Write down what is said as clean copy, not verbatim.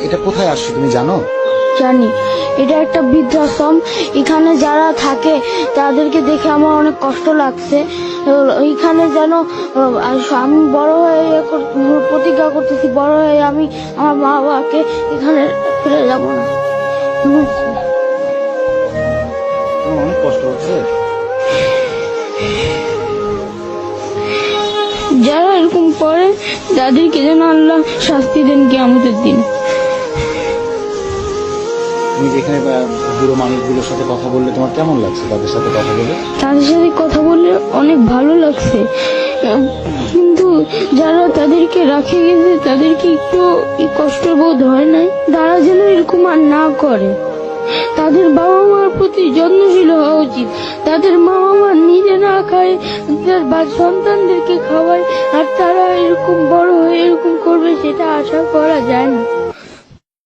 এটা কোথায় আসছে তুমি জানো? জানি, এটা একটা বৃদ্ধাশ্রম। এখানে যারা থাকে তাদেরকে দেখে আমার অনেক কষ্ট লাগছে। এখানে যেন আমি বড় হয়ে প্রতিজ্ঞা করতেছি, বড় হয়ে আমি আমার মা বাবাকে এখানে ফিরে যাব না। অনেক কষ্ট হচ্ছে। যারা এরকম করে তাদেরকে যেন আল্লাহ শাস্তি দেন কিয়ামতের দিন। তুমি যেখানে বুড়ো মানুষগুলোর সাথে কথা বললে তোমার কেমন লাগছে? তাদের সাথে কথা বলে অনেক ভালো লাগছে, কিন্তু যারা তাদেরকে রাখে গেছে তাদেরকে একটু কষ্ট বোধ হয় নাই? তারা যেন এরকম আর না করে। তাদের বাবা মার প্রতি যত্নশীল হওয়া উচিত। তাদের বাবা মা নিজে না খায়, তার সন্তানদেরকে খাওয়ায়, আর তারা এরকম বড় হয়ে এরকম করবে সেটা আশা করা যায় না।